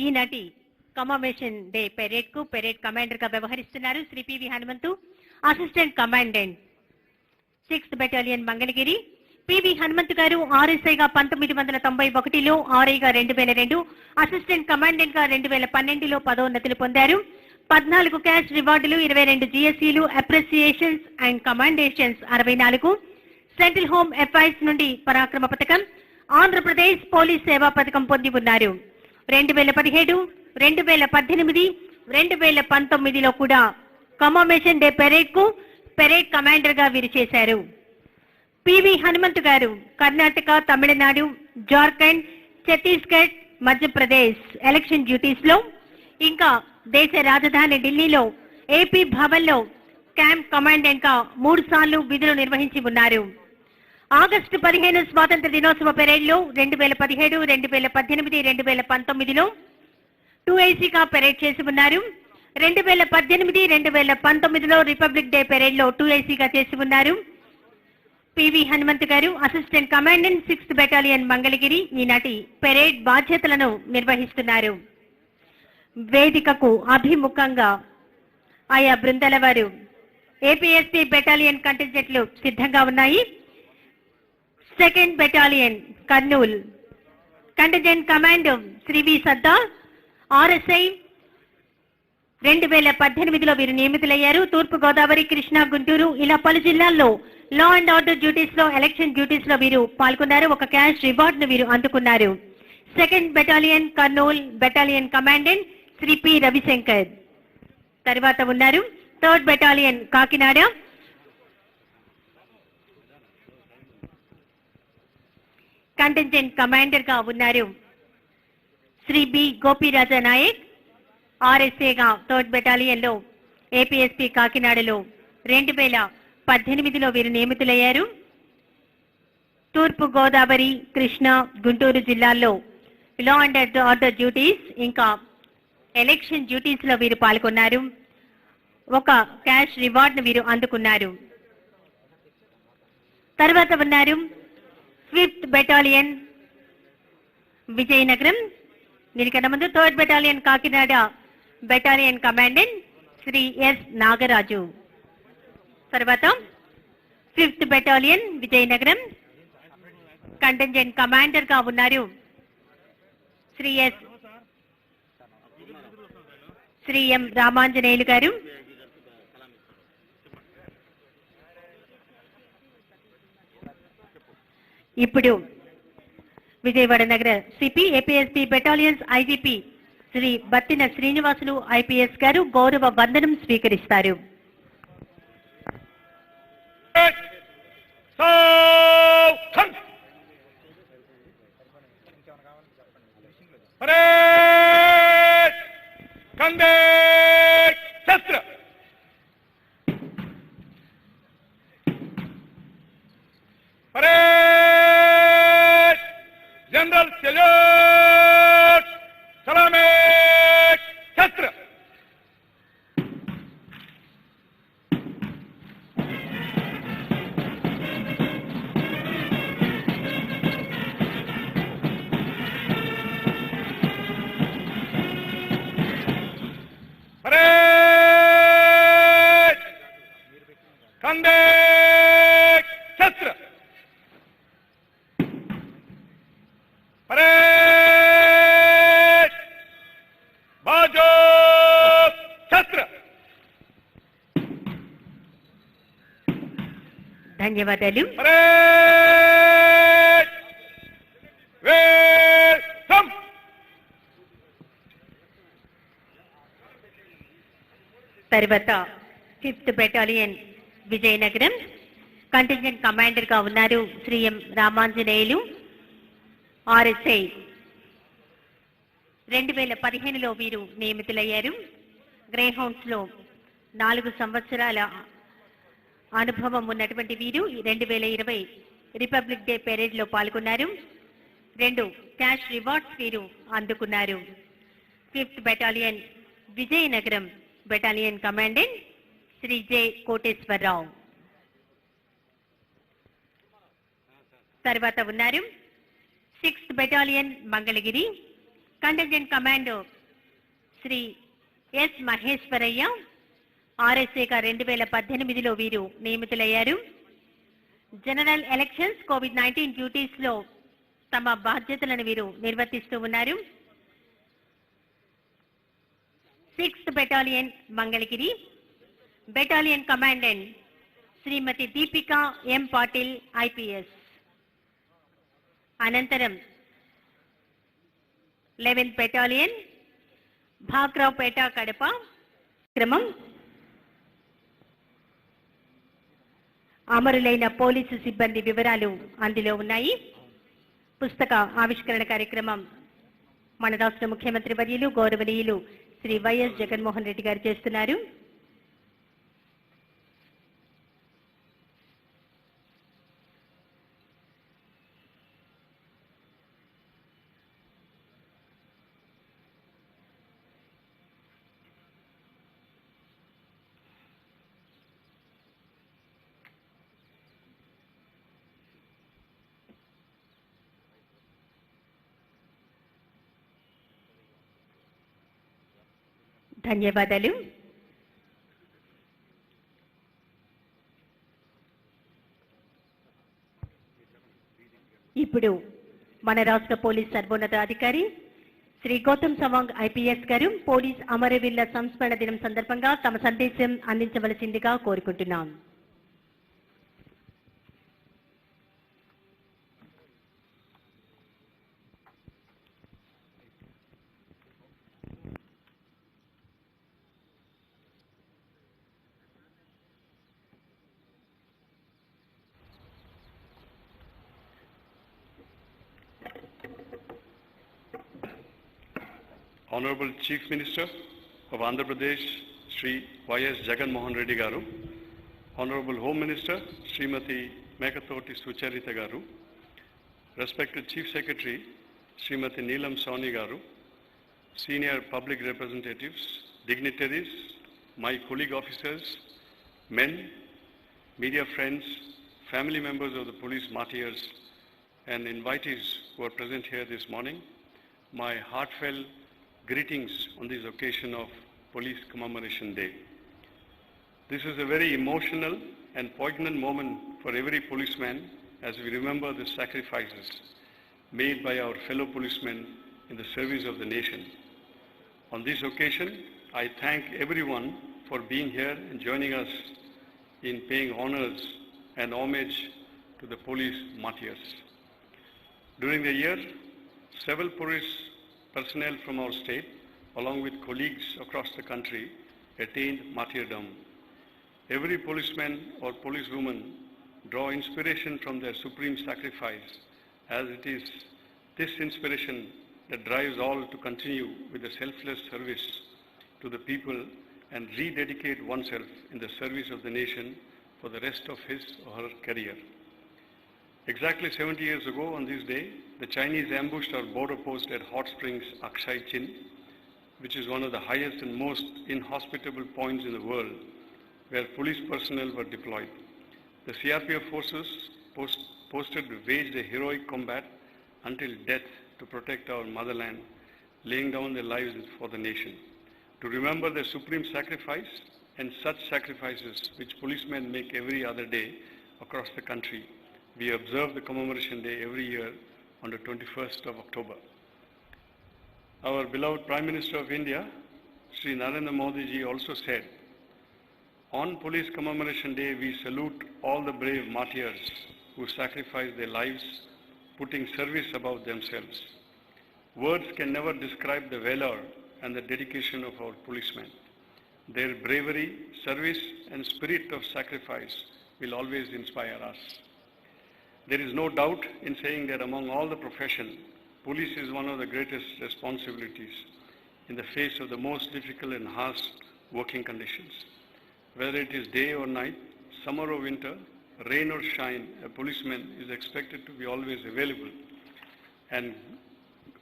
ఈనాటి commemoration day parade కు parade commander గా వ్యవహరిస్తున్నారు Shri PV Hanumanthu, assistant commandant 6th battalion Mangalagiri. PV Hanumanthu garu ఆర్ఎస్ఐగా 1991లో, ఆర్ఐగా 2002, అసిస్టెంట్ కమాండెంట్ గా 2012లో పదోన్నతులు పొందారు. 14 క్యాష్ రివార్డులు, 22 జిఎస్సీలు, appreciations and commendations 64, central home affairs నుండి పరాక్రమ పథకం, ఆంధ్రప్రదేశ్ పోలీస్ సేవా పథకం పొంది ఉన్నారు. 2017, 2018, 2019లో కూడా కమామేషన్ డే పెరేడ్ కు పెరేడ్ కమాండర్ గా వీరు చేశారు. పివి హనుమంతు గారు కర్ణాటక, తమిళనాడు, జార్ఖండ్, ఛత్తీస్గఢ్, మధ్యప్రదేశ్ ఎలక్షన్ డ్యూటీస్ లో, ఇంకా దేశ రాజధాని ఢిల్లీలో ఏపీ భవన్ లో క్యాంప్ కమాండెంట్ గా 3 సార్లు విధులు నిర్వహించి ఉన్నారు. ఆగస్టు 15 స్వాతంత్ర దినోత్సవ పెరేడ్ లో 2017, 2018, 2019లో 2AC గా పెరేడ్ చేసి ఉన్నారు. 2018, 2019లో రిపబ్లిక్ డే పెరేడ్ లో 2AC గా చేసి ఉన్నారు. పివి హనుమంతు గారు assistant commandant 6th battalion Mangalagiri ఈనాటి పెరేడ్ బాధ్యతలను నిర్వహిస్తున్నారు. వేదికకు అభిముఖంగా ఆయా బృందాల వారు ఏపీఎస్పీ బెటాలియన్ కంటింజెంట్లు సిద్ధంగా ఉన్నాయి. 2nd battalion Kurnool contingent commander Shri V Sadda, RSI 2018లో వీరు నియమితులయ్యారు. తూర్పు గోదావరి, కృష్ణా, గుంటూరు ఇలా పలు జిల్లాల్లో లా అండ్ ఆర్డర్ డ్యూటీస్ లో, ఎలక్షన్ డ్యూటీస్ లో వీరు పాల్గొన్నారు. ఒక క్యాష్ రివార్డ్ ను వీరు అందుకున్నారు. 2nd battalion Kurnool battalion commandant Shri P Ravishankar. తర్వాత ఉన్నారు 3rd battalion Kakinada contingent commander గా ఉన్నారు శ్రీ బి గోపీరాజా నాయక్. ఆర్ఎస్ఏగా 3rd బెటాలియన్ లో ఏపీఎస్పీ కాకినాడలో 2018లో వీరు నియమితులయ్యారు. తూర్పు గోదావరి, కృష్ణా, గుంటూరు జిల్లాల్లో లా అండ్ ఆర్డర్ డ్యూటీస్ ఇంకా ఎలక్షన్ డ్యూటీస్ లో వీరు పాల్గొన్నారు. ఒక క్యాష్ రివార్డ్ ను వీరు అందుకున్నారు. తర్వాత ఉన్నారు 5th బెటాలియన్ విజయనగరం. దీనికన్నా ముందు 3rd battalion Kakinada battalion commandant Shri S Nagaraju. తర్వాత 5th battalion Vizianagaram contingent commander గా ఉన్నారు శ్రీ ఎం రామాంజనేయులు గారు. ఇప్పుడు విజయవాడ నగర CP APSP battalions IGP Shri Battina Srinivasulu IPS garu గౌరవ వందనం స్వీకరిస్తారు. जनरल सैल्यूट सलामी छत्र परेड कंधे छत्र परेड बाजू छत्र. ధన్యవాదాలు. Parade welcome. తర్వాత 5th battalion Vizianagaram contingent commander గా ఉన్నారు శ్రీ ఎం రామాంజనేయులు ఆర్ఎస్ఐ 2015లో వీరు నియమితులయ్యారు. గ్రేహౌండ్స్ లో 4 సంవత్సరాల అనుభవం ఉన్నటువంటి వీరు 2020 రిపబ్లిక్ డే పెరేడ్ లో పాల్గొన్నారు. 2 క్యాష్ రివార్డ్స్ వీరు అందుకున్నారు. 5th battalion Vizianagaram battalion commandant Shri J Koteswararao. తర్వాత ఉన్నారు 6th battalion Mangalagiri contingent commander Shri S Maheswarayya ఆర్ఎస్ఏగా 2018లో వీరు నియమితులయ్యారు. జనరల్ ఎలక్షన్స్ కోవిడ్-19 డ్యూటీస్ లో తమ బాధ్యతలను వీరు నిర్వర్తిస్తూ ఉన్నారు. 6th battalion Mangalagiri battalion commandant Shrimati Deepika M Patil IPS. అనంతరం 11th బెటాలియన్ భాక్రావుపేట కడప క్రమం అమరులైన పోలీసు సిబ్బంది వివరాలు అందులో ఉన్నాయి. పుస్తక ఆవిష్కరణ కార్యక్రమం మన రాష్ట్ర ముఖ్యమంత్రి వర్యులు గౌరవనీయులు శ్రీ వైఎస్ జగన్మోహన్ రెడ్డి గారు చేస్తున్నారు. ధన్యవాదాలు. ఇప్పుడు మన రాష్ట్ర పోలీస్ సర్వోన్నత అధికారి శ్రీ గౌతమ్ సవాంగ్ ఐపీఎస్ గారు పోలీస్ అమరవీరుల సంస్మరణ దినం సందర్భంగా తమ సందేశం అందించవలసిందిగా కోరుకుంటున్నాం. Honorable Chief Minister of Andhra Pradesh, Sri Y.S. Jagan Mohan Reddy Garu, Honorable Home Minister, Srimati Mekatoti Sucharita Garu, respected Chief Secretary, Srimati Neelam Sawhney Garu, senior public representatives, dignitaries, my colleague officers, men, media friends, family members of the police martyrs, and invitees who are present here this morning, my heartfelt greetings on this occasion of Police Commemoration Day. This is a very emotional and poignant moment for every policeman as we remember the sacrifices made by our fellow policemen in the service of the nation. On this occasion, I thank everyone for being here and joining us in paying honors and homage to the police martyrs. During the year, several police personnel from our state, along with colleagues across the country, attained martyrdom. Every policeman or policewoman draw inspiration from their supreme sacrifice, as it is this inspiration that drives all to continue with the selfless service to the people and rededicate oneself in the service of the nation for the rest of his or her career. Exactly 70 years ago on this day, the Chinese ambushed our border post at Hot Springs, Aksai Chin, which is one of the highest and most inhospitable points in the world where police personnel were deployed. The CRPF forces posted waged a heroic combat until death to protect our motherland, laying down their lives for the nation. To remember their supreme sacrifice and such sacrifices which policemen make every other day across the country, we observe the Commemoration Day every year on the 21st of October. Our beloved Prime Minister of India, Sri Narendra Modi ji also said, on Police Commemoration Day we salute all the brave martyrs who sacrificed their lives, putting service above themselves. Words can never describe the valor and the dedication of our policemen. Their bravery, service, and spirit of sacrifice will always inspire us. There is no doubt in saying that among all the profession, police is one of the greatest responsibilities in the face of the most difficult and harsh working conditions. Whether it is day or night, summer or winter, rain or shine, a policeman is expected to be always available and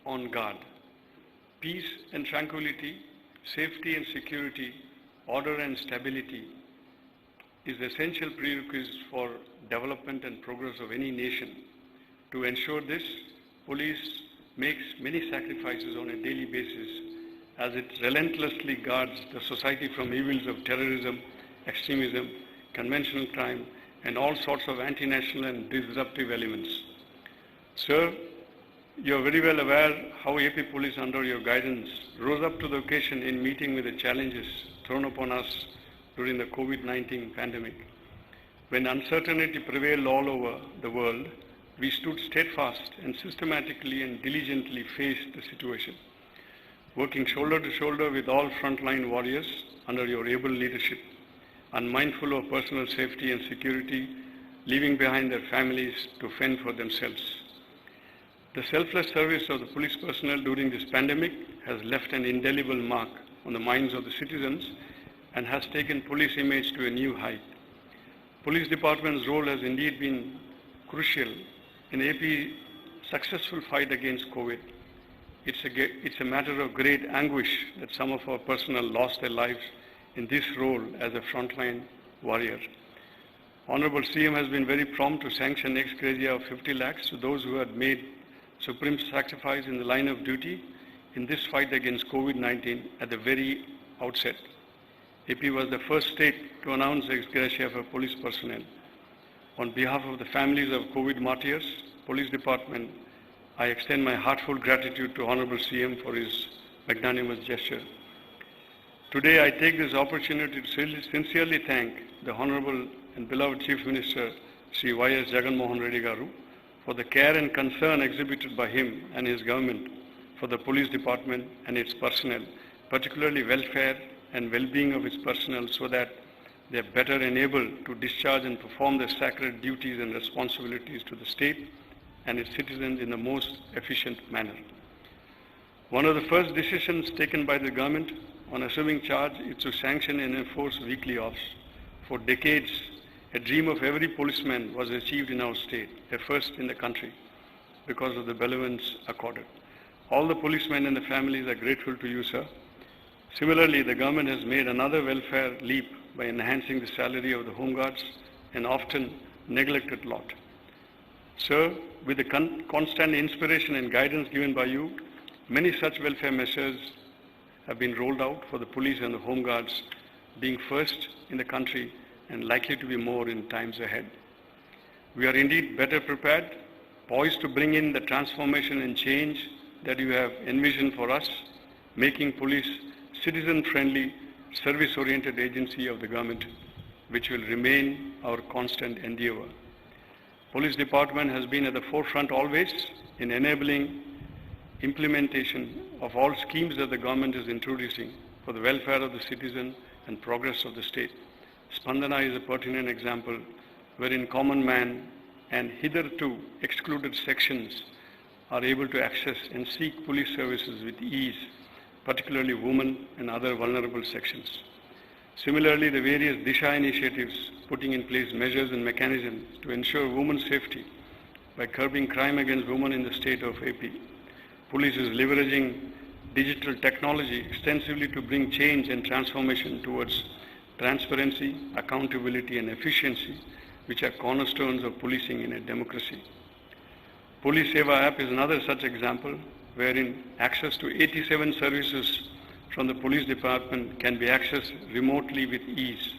on guard. Peace and tranquility, safety and security, order and stability is essential prerequisite for development and progress of any nation. To ensure this, police makes many sacrifices on a daily basis as it relentlessly guards the society from evils of terrorism, extremism, conventional crime, and all sorts of anti-national and disruptive elements. Sir, you are very well aware how AP Police under your guidance rose up to the occasion in meeting with the challenges thrown upon us during the COVID-19 pandemic. When uncertainty prevailed all over the world, we stood steadfast and systematically and diligently faced the situation, working shoulder to shoulder with all frontline warriors under your able leadership, unmindful of personal safety and security, leaving behind their families to fend for themselves. The selfless service of the police personnel during this pandemic has left an indelible mark on the minds of the citizens and has taken police image to a new height. Police department's role has indeed been crucial in AP's successful fight against COVID. It's a matter of great anguish that some of our personnel lost their lives in this role as a frontline warrior. Honorable CM has been very prompt to sanction ex gratia of 50 lakhs to those who had made supreme sacrifice in the line of duty in this fight against COVID-19 at the very outset. AP was the first state to announce ex gratia for police personnel. On behalf of the families of COVID martyrs, Police Department, I extend my heartfelt gratitude to Honorable CM for his magnanimous gesture. Today I take this opportunity to sincerely thank the Honorable and beloved Chief Minister, Sri Y.S. Jagan Mohan Reddy Garu, for the care and concern exhibited by him and his government for the Police Department and its personnel, particularly welfare and well-being of its personnel, so that they are better enabled to discharge and perform their sacred duties and responsibilities to the state and its citizens in the most efficient manner. One of the first decisions taken by the government on assuming charge is to sanction and enforce weekly offs. For decades, a dream of every policeman was achieved in our state, a first in the country, because of the benevolence accorded. All the policemen and the families are grateful to you, sir. Similarly, the government has made another welfare leap by enhancing the salary of the Home Guards, an often neglected lot. Sir, with the constant inspiration and guidance given by you, many such welfare measures have been rolled out for the police and the Home Guards, being first in the country and likely to be more in times ahead. We are indeed better prepared, poised to bring in the transformation and change that you have envisioned for us, making police citizen-friendly, service-oriented agency of the government, which will remain our constant endeavor. Police Department has been at the forefront always in enabling implementation of all schemes that the government is introducing for the welfare of the citizen and progress of the state. Spandana is a pertinent example wherein common man and hitherto excluded sections are able to access and seek police services with ease, particularly women and other vulnerable sections. Similarly, the various Disha initiatives putting in place measures and mechanisms to ensure women's safety by curbing crime against women in the state of AP. Police is leveraging digital technology extensively to bring change and transformation towards transparency, accountability, and efficiency, which are cornerstones of policing in a democracy. Police Seva app is another such example, wherein access to 87 services from the Police Department can be accessed remotely with ease.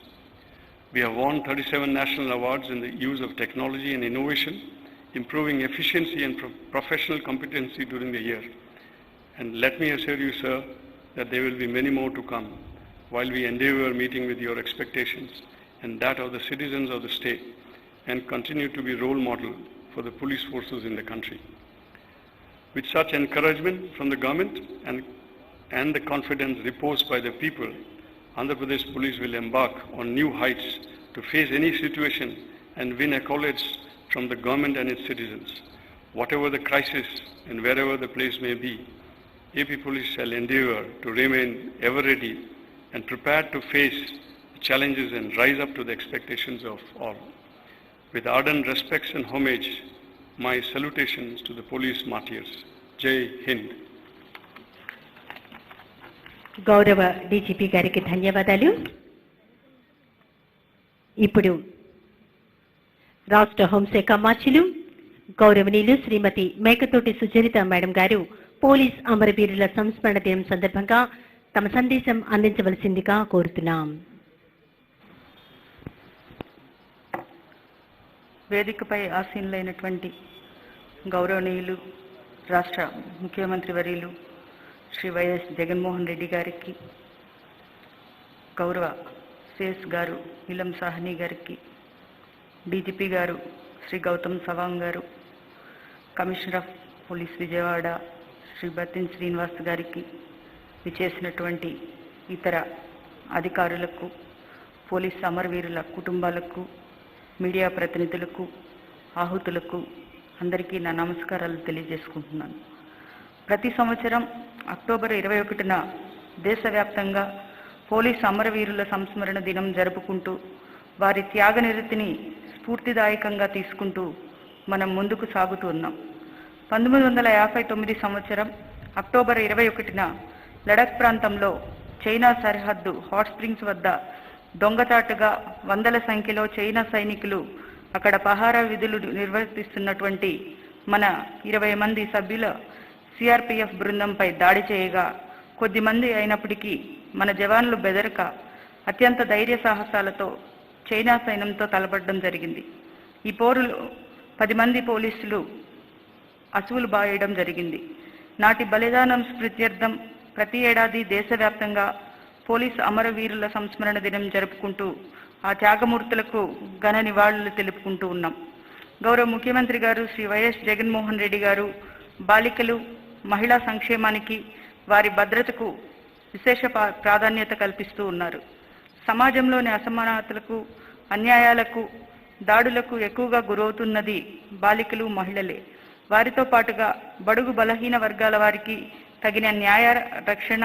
We have won 37 national awards in the use of technology and innovation, improving efficiency and professional competency during the year. And let me assure you, sir, that there will be many more to come while we endeavor meeting with your expectations and that of the citizens of the state and continue to be role model for the police forces in the country. With such encouragement from the government and the confidence reposed by the people, Andhra Pradesh Police will embark on new heights to face any situation and win accolades from the government and its citizens. Whatever the crisis and wherever the place may be, AP Police shall endeavour to remain ever ready and prepared to face challenges and rise up to the expectations of all. With ardent respects and homage, my salutations to the police martyrs. Jai Hind. గౌరవ DGP గారికి ధన్యవాదాలు. ఇప్పుడు రాష్ట్ర హోంశాఖ మార్చిలు గౌరవనీయులు శ్రీమతి Mekathoti Sucharitha madam గారు police అమరవీరుల సంస్మరణ దినం సందర్భంగా తమ సందేశం అందించవలసిందిగా కోరుతున్నాం. వేదికపై ఆసీనులైనటువంటి గౌరవనీయులు రాష్ట్ర ముఖ్యమంత్రి వర్యులు శ్రీ వైఎస్ జగన్మోహన్ రెడ్డి గారికి, గౌరవ సిఎస్ గారు నీలం సాహ్ని గారికి, డీజీపీ గారు Shri Gautam Sawang garu, commissioner of police Vijayawada Shri Batin Srinivas గారికి, విచేసినటువంటి ఇతర అధికారులకు, పోలీస్ అమరవీరుల కుటుంబాలకు, మీడియా ప్రతినిధులకు, ఆహుతులకు అందరికీ నా నమస్కారాలు తెలియజేసుకుంటున్నాను. ప్రతి సంవత్సరం అక్టోబర్ 21న దేశవ్యాప్తంగా పోలీస్ అమరవీరుల సంస్మరణ దినం జరుపుకుంటూ వారి త్యాగనిరతిని స్ఫూర్తిదాయకంగా తీసుకుంటూ మనం ముందుకు సాగుతూ ఉన్నాం. 1959 సంవత్సరం అక్టోబర్ 21న లడఖ్ ప్రాంతంలో చైనా సరిహద్దు హాట్ స్ప్రింగ్స్ వద్ద దొంగచాటుగా వందల సంఖ్యలో చైనా సైనికులు అక్కడ పహారా విధులు నిర్వర్తిస్తున్నటువంటి మన 20 మంది సభ్యుల సిఆర్పిఎఫ్ బృందంపై దాడి చేయగా కొద్దిమంది అయినప్పటికీ మన జవాన్లు బెదరక అత్యంత ధైర్య సాహసాలతో చైనా సైన్యంతో తలపడడం జరిగింది. ఈ పోరులో 10 మంది పోలీసులు అసువులు బాయడం జరిగింది. నాటి బలిదానం స్మృత్యర్థం ప్రతి ఏడాది దేశవ్యాప్తంగా పోలీసు అమరవీరుల సంస్మరణ దినం జరుపుకుంటూ ఆ త్యాగమూర్తులకు ఘన నివాళులు తెలుపుకుంటూ ఉన్నాం. గౌరవ ముఖ్యమంత్రి గారు శ్రీ వైఎస్ జగన్మోహన్ రెడ్డి గారు బాలికలు, మహిళా సంక్షేమానికి, వారి భద్రతకు విశేష ప్రాధాన్యత కల్పిస్తూ ఉన్నారు. సమాజంలోని అసమానతలకు, అన్యాయాలకు, దాడులకు ఎక్కువగా గురవుతున్నది బాలికలు, మహిళలే. వారితో పాటుగా బడుగు బలహీన వర్గాల వారికి తగిన న్యాయ, రక్షణ,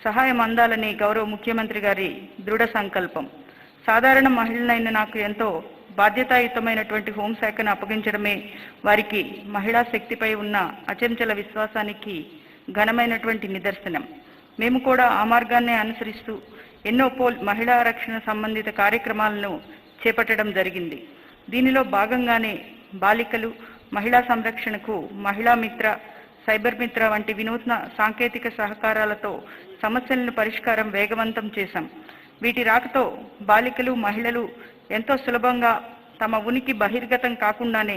సహాయం అందాలని గౌరవ ముఖ్యమంత్రి గారి దృఢ సంకల్పం. సాధారణ మహిళనైన నాకు ఎంతో బాధ్యతాయుతమైనటువంటి హోంశాఖను అప్పగించడమే వారికి మహిళా శక్తిపై ఉన్న అచంచల విశ్వాసానికి ఘనమైనటువంటి నిదర్శనం. మేము కూడా ఆ మార్గాన్నే అనుసరిస్తూ ఎన్నో మహిళా రక్షణ సంబంధిత కార్యక్రమాలను చేపట్టడం జరిగింది. దీనిలో భాగంగానే బాలికలు, మహిళా సంరక్షణకు మహిళా మిత్ర, సైబర్ మిత్ర వంటి వినూత్న సాంకేతిక సహకారాలతో సమస్యలను పరిష్కారం వేగవంతం చేశాం. వీటి రాకతో బాలికలు, మహిళలు ఎంతో సులభంగా తమ ఉనికి బహిర్గతం కాకుండానే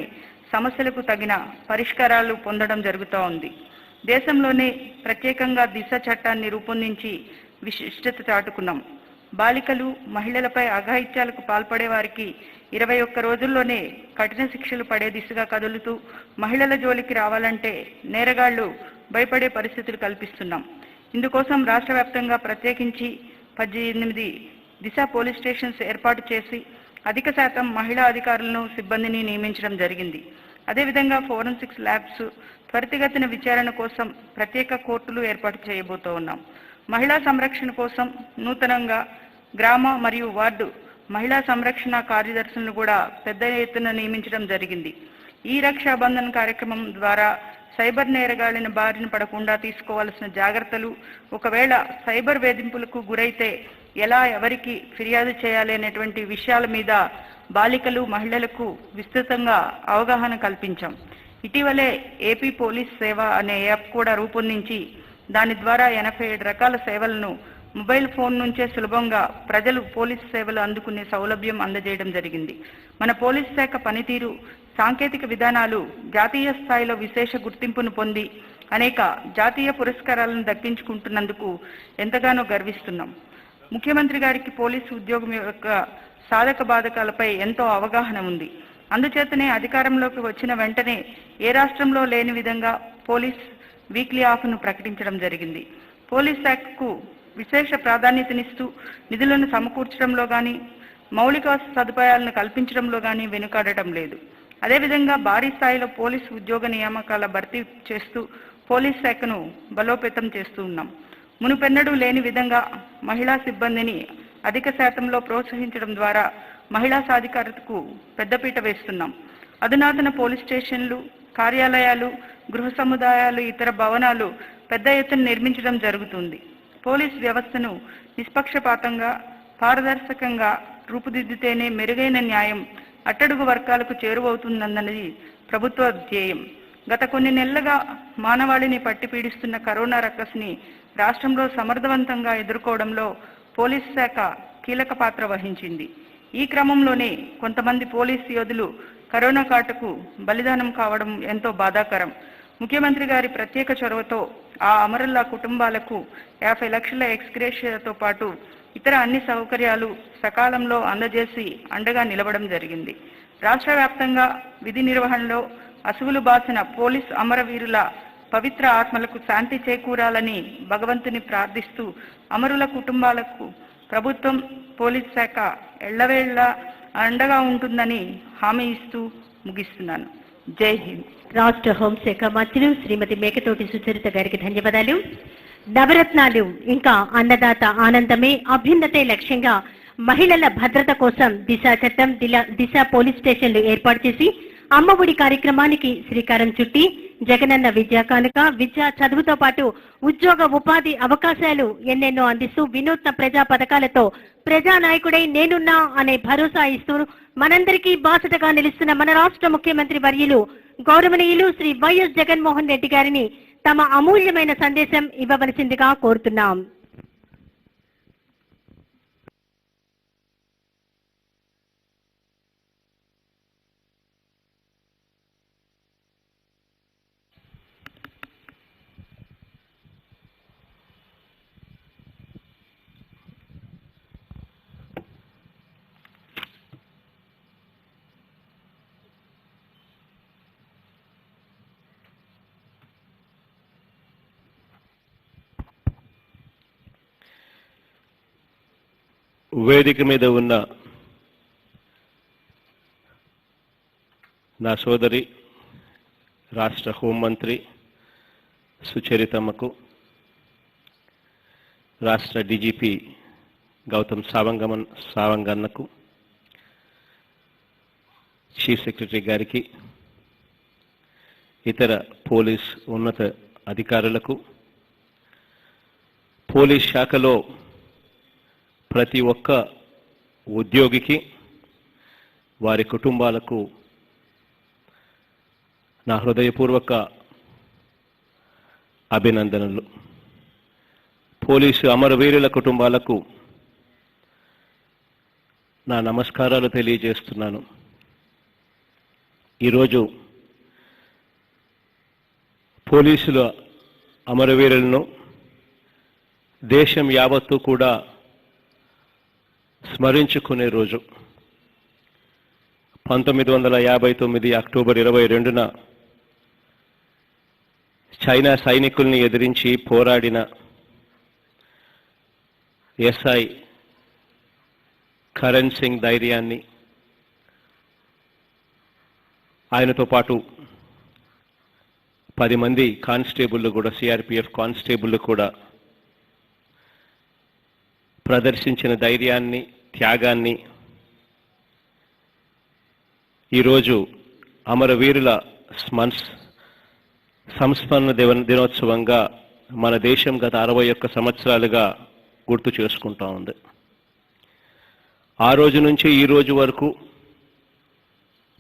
సమస్యలకు తగిన పరిష్కారాలు పొందడం జరుగుతూ ఉంది. దేశంలోనే ప్రత్యేకంగా దిశ చట్టాన్ని రూపొందించి విశిష్టత చాటుకున్నాం. బాలికలు, మహిళలపై అఘాయిత్యాలకు పాల్పడే వారికి 21 రోజుల్లోనే కఠిన శిక్షలు పడే దిశగా కదులుతూ మహిళల జోలికి రావాలంటే నేరగాళ్లు భయపడే పరిస్థితులు కల్పిస్తున్నాం. ఇందుకోసం రాష్ట్ర వ్యాప్తంగా ప్రత్యేకించి 18 దిశ పోలీస్ స్టేషన్స్ ఏర్పాటు చేసి అధిక శాతం మహిళా అధికారులను, సిబ్బందిని నియమించడం జరిగింది. అదేవిధంగా ఫోరెన్సిక్స్ ల్యాబ్స్, త్వరితగతిన విచారణ కోసం ప్రత్యేక కోర్టులు ఏర్పాటు చేయబోతూ ఉన్నాం. మహిళా సంరక్షణ కోసం నూతనంగా గ్రామ మరియు వార్డు మహిళా సంరక్షణ కార్యదర్శులను కూడా పెద్ద ఎత్తున నియమించడం జరిగింది. ఈ రక్షాబంధన్ కార్యక్రమం ద్వారా సైబర్ నేరగాళ్ల బారిన పడకుండా తీసుకోవాల్సిన జాగ్రత్తలు, ఒకవేళ సైబర్ వేధింపులకు గురైతే ఎలా, ఎవరికి ఫిర్యాదు చేయాలి అనేటువంటి విషయాల మీద బాలికలు, మహిళలకు విస్తృతంగా అవగాహన కల్పించాం. ఇటీవలే ఏపీ పోలీస్ సేవ అనే యాప్ కూడా రూపొందించి దాని ద్వారా 87 రకాల సేవలను మొబైల్ ఫోన్ నుంచే సులభంగా ప్రజలు పోలీసు సేవలు అందుకునే సౌలభ్యం అందజేయడం జరిగింది. మన పోలీస్ శాఖ పనితీరు, సాంకేతిక విధానాలు జాతీయ స్థాయిలో విశేష గుర్తింపును పొంది అనేక జాతీయ పురస్కారాలను దక్కించుకుంటున్నందుకు ఎంతగానో గర్విస్తున్నాం. ముఖ్యమంత్రి గారికి పోలీసు ఉద్యోగం యొక్క సాధక బాధకాలపై ఎంతో అవగాహన ఉంది. అందుచేతనే అధికారంలోకి వచ్చిన వెంటనే ఏ రాష్ట్రంలో లేని విధంగా పోలీస్ వీక్లీ ఆఫ్ను ప్రకటించడం జరిగింది. పోలీస్ శాఖకు విశేష ప్రాధాన్యతనిస్తూ నిధులను సమకూర్చడంలో కానీ మౌలిక సదుపాయాలను కల్పించడంలో కానీ వెనుకాడటం లేదు. అదేవిధంగా భారీ స్థాయిలో పోలీసు ఉద్యోగ నియామకాల భర్తీ చేస్తూ పోలీస్ శాఖను బలోపేతం చేస్తూ ఉన్నాం. మునుపెన్నడూ లేని విధంగా మహిళా సిబ్బందిని అధిక శాతంలో ప్రోత్సహించడం ద్వారా మహిళా సాధికారతకు పెద్దపీట వేస్తున్నాం. అధునాతన పోలీస్ స్టేషన్లు, కార్యాలయాలు, గృహ సముదాయాలు, ఇతర భవనాలు పెద్ద ఎత్తున నిర్మించడం జరుగుతుంది. పోలీస్ వ్యవస్థను నిష్పక్షపాతంగా, పారదర్శకంగా రూపుదిద్దితేనే మెరుగైన న్యాయం అట్టడుగు వర్గాలకు చేరువవుతుందన్నది ప్రభుత్వ ధ్యేయం. గత కొన్ని నెలలుగా మానవాళిని పట్టి పీడిస్తున్న కరోనా రక్కస్ని రాష్ట్రంలో సమర్థవంతంగా ఎదుర్కోవడంలో పోలీస్ శాఖ కీలక పాత్ర వహించింది. ఈ క్రమంలోనే కొంతమంది పోలీస్ యోధులు కరోనా కాటుకు బలిదానం కావడం ఎంతో బాధాకరం. ముఖ్యమంత్రి గారి ప్రత్యేక చొరవతో ఆ అమరుల కుటుంబాలకు 50 లక్షల ఎక్స్గ్రేషియాతో పాటు ఇతర అన్ని సౌకర్యాలు సకాలంలో అందజేసి అండగా నిలవడం జరిగింది. రాష్ట్ర వ్యాప్తంగా విధి నిర్వహణలో అసువులు బాసిన పోలీస్ అమరవీరుల పవిత్ర ఆత్మలకు శాంతి చేకూరాలని భగవంతుని ప్రార్థిస్తూ అమరుల కుటుంబాలకు ప్రభుత్వం, పోలీస్ శాఖ ఎళ్లవేళ్ల అండగా ఉంటుందని హామీ ఇస్తూ ముగిస్తున్నాను. జై హింద్. రాష్ట్ర హోంశాఖ మంత్రులు శ్రీమతి మేకతోటి సుచరిత గారికి ధన్యవాదాలు. నవరత్నాలు ఇంకా అన్నదాత ఆనందమే అభ్యున్నతే లక్ష్యంగా మహిళల భద్రత కోసం దిశ చట్టం, దిశ పోలీస్ స్టేషన్లు ఏర్పాటు చేసి అమ్మఒడి కార్యక్రమానికి శ్రీకారం చుట్టి జగనన్న విద్యా కానుక, విద్యా చదువుతో పాటు ఉద్యోగ ఉపాధి అవకాశాలు ఎన్నెన్నో అందిస్తూ వినూత్న ప్రజా పథకాలతో ప్రజానాయకుడై నేనున్నా అనే భరోసా ఇస్తూ మనందరికీ బాసటగా నిలుస్తున్న మన రాష్ట్ర ముఖ్యమంత్రి వర్యులు గౌరవనీయులు శ్రీ వైఎస్ జగన్మోహన్ రెడ్డి గారిని తమ అమూల్యమైన సందేశం ఇవ్వవలసిందిగా కోరుతున్నాం. వేదిక మీద ఉన్న నా సోదరి రాష్ట్ర హోంమంత్రి సుచరితమ్మకు, రాష్ట్ర డీజీపీ గౌతమ్ సావంగన్నకు, చీఫ్ సెక్రటరీ గారికి, ఇతర పోలీస్ ఉన్నత అధికారులకు, పోలీస్ శాఖలో ప్రతి ఒక్క ఉద్యోగికి, వారి కుటుంబాలకు నా హృదయపూర్వక అభినందనలు. పోలీసు అమరవీరుల కుటుంబాలకు నా నమస్కారాలు తెలియజేస్తున్నాను. ఈరోజు పోలీసుల అమరవీరులను దేశం యావత్తు కూడా స్మరించుకునే రోజు. 1959 అక్టోబర్ 22న చైనా సైనికుల్ని ఎదిరించి పోరాడిన ఎస్ఐ కరణ్ సింగ్ ధైర్యాన్ని, ఆయనతో పాటు 10 మంది కానిస్టేబుళ్ళు కూడా, సిఆర్పిఎఫ్ కానిస్టేబుళ్ళు కూడా ప్రదర్శించిన ధైర్యాన్ని, త్యాగాన్ని ఈరోజు అమరవీరుల సంస్మరణ దినోత్సవంగా మన దేశం గత 61 సంవత్సరాలుగా గుర్తు చేసుకుంటా ఉంది. ఆ రోజు నుంచి ఈ రోజు వరకు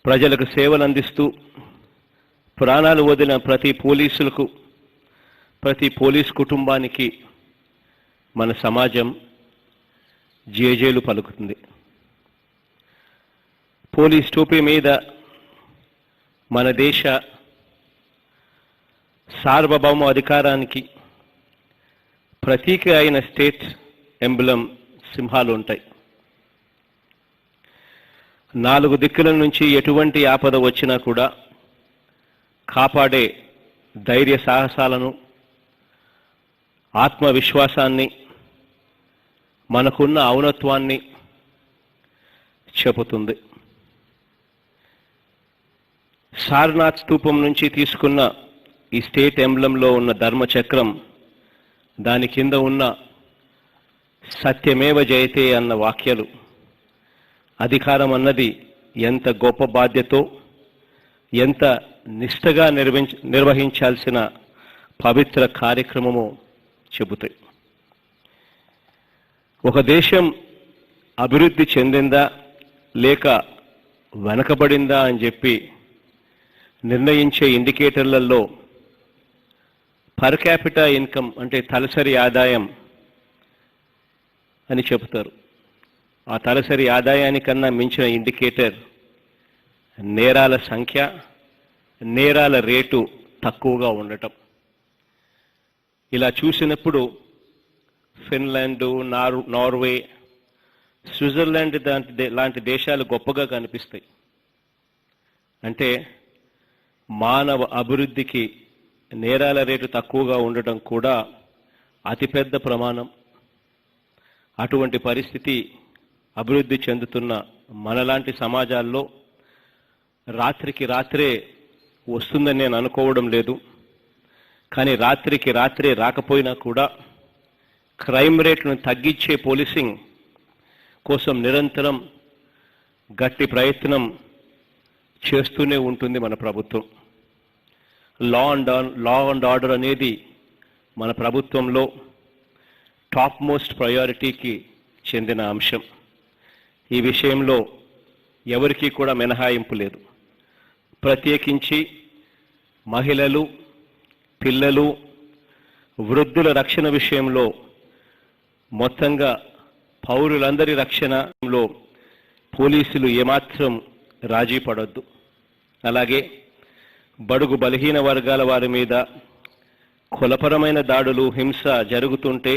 ప్రజలకు సేవలు అందిస్తూ ప్రాణాలు వదిలిన ప్రతి పోలీసులకు, ప్రతి పోలీస్ కుటుంబానికి మన సమాజం జేజేలు పలుకుతుంది. పోలీస్ టోపీ మీద మన దేశ సార్వభౌమ అధికారానికి ప్రతీక అయిన స్టేట్ ఎంబ్లం సింహాలు ఉంటాయి. 4 దిక్కుల నుంచి ఎటువంటి ఆపద వచ్చినా కూడా కాపాడే ధైర్య సాహసాలను, ఆత్మవిశ్వాసాన్ని మనకున్న ఔన్నత్వాన్ని చెబుతుంది. సారనాథ్ స్తూపం నుంచి తీసుకున్న ఈ స్టేట్ ఎంబ్లంలో ఉన్న ధర్మచక్రం, దాని కింద ఉన్న సత్యమేవ జయతే అన్న వాక్యాలు, అధికారం అన్నది ఎంత గొప్ప బాధ్యతో, ఎంత నిష్ఠగా నిర్వహించాల్సిన పవిత్ర కార్యక్రమమో చెబుతాయి. ఒక దేశం అభివృద్ధి చెందిందా లేక వెనకబడిందా అని చెప్పి నిర్ణయించే ఇండికేటర్లలో పర్ క్యాపిటా ఇన్కమ్ అంటే తలసరి ఆదాయం అని చెబుతారు. ఆ తలసరి ఆదాయానికన్నా మించిన ఇండికేటర్ నేరాల సంఖ్య, నేరాల రేటు తక్కువగా ఉండటం. ఇలా చూసినప్పుడు ఫిన్లాండ్, నార్వే, స్విట్జర్లాండ్ లాంటి దేశాలు గొప్పగా కనిపిస్తాయి. అంటే మానవ అభివృద్ధికి నేరాల రేటు తక్కువగా ఉండటం కూడా అతిపెద్ద ప్రమాణం. అటువంటి పరిస్థితి అభివృద్ధి చెందుతున్న మనలాంటి సమాజాల్లో రాత్రికి రాత్రే వస్తుందని నేను అనుకోవడం లేదు. కానీ రాత్రికి రాత్రే రాకపోయినా కూడా క్రైమ్ రేట్ను తగ్గించే పోలీసింగ్ కోసం నిరంతరం గట్టి ప్రయత్నం చేస్తూనే ఉంటుంది మన ప్రభుత్వం. లా అండ్ ఆర్డర్ అనేది మన ప్రభుత్వంలో టాప్ మోస్ట్ ప్రయారిటీకి చెందిన అంశం. ఈ విషయంలో ఎవరికీ కూడా మినహాయింపు లేదు. ప్రత్యేకించి మహిళలు, పిల్లలు, వృద్ధుల రక్షణ విషయంలో, మొత్తంగా పౌరులందరి రక్షణలో పోలీసులు ఏమాత్రం రాజీ పడొద్దు. అలాగే బడుగు బలహీన వర్గాల వారి మీద కులపరమైన దాడులు, హింస జరుగుతుంటే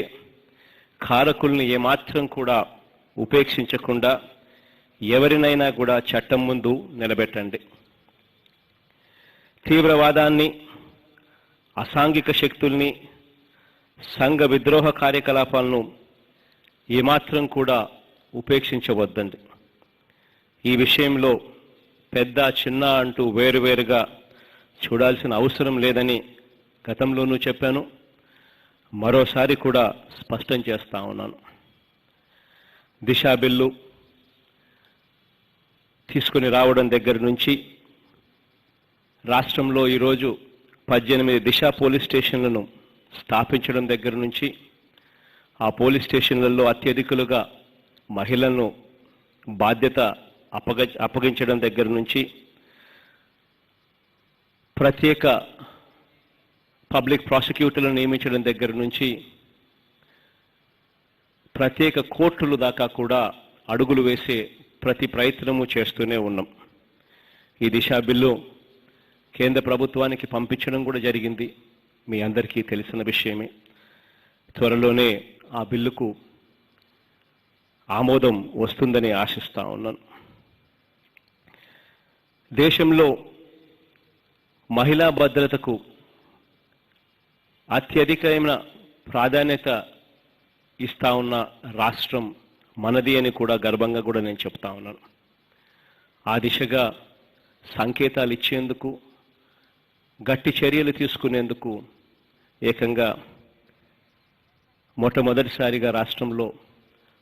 కారకుల్ని ఏమాత్రం కూడా ఉపేక్షించకుండా ఎవరినైనా కూడా చట్టం ముందు నిలబెట్టండి. తీవ్రవాదాన్ని, అసాంఘిక శక్తుల్ని, సంఘ విద్రోహ కార్యకలాపాలను ఏమాత్రం కూడా ఉపేక్షించవద్దండి. ఈ విషయంలో పెద్ద చిన్న అంటూ వేరువేరుగా చూడాల్సిన అవసరం లేదని గతంలోనూ చెప్పాను, మరోసారి కూడా స్పష్టం చేస్తా ఉన్నాను. దిశా బిల్లు తీసుకుని రావడం దగ్గర నుంచి రాష్ట్రంలో ఈరోజు 18 దిశా పోలీస్ స్టేషన్లను స్థాపించడం దగ్గర నుంచి, ఆ పోలీస్ స్టేషన్లలో అత్యధికులుగా మహిళలను బాధ్యత అప్పగించడం దగ్గర నుంచి, ప్రత్యేక పబ్లిక్ ప్రాసిక్యూటర్లను నియమించడం దగ్గర నుంచి, ప్రత్యేక కోర్టులు దాకా కూడా అడుగులు వేసే ప్రతి ప్రయత్నము చేస్తూనే ఉన్నాం. ఈ దిశా బిల్లు కేంద్ర ప్రభుత్వానికి పంపించడం కూడా జరిగింది, మీ అందరికీ తెలిసిన విషయమే. త్వరలోనే ఆ బిల్లుకు ఆమోదం వస్తుందని ఆశిస్తా ఉన్నాను. దేశంలో మహిళా భద్రతకు అత్యధికమైన ప్రాధాన్యత ఇస్తా ఉన్న రాష్ట్రం మనది అని కూడా గర్వంగా కూడా నేను చెప్తా ఉన్నాను. ఆ దిశగా సంకేతాలు ఇచ్చేందుకు, గట్టి చర్యలు తీసుకునేందుకు ఏకంగా మొట్టమొదటిసారిగా రాష్ట్రంలో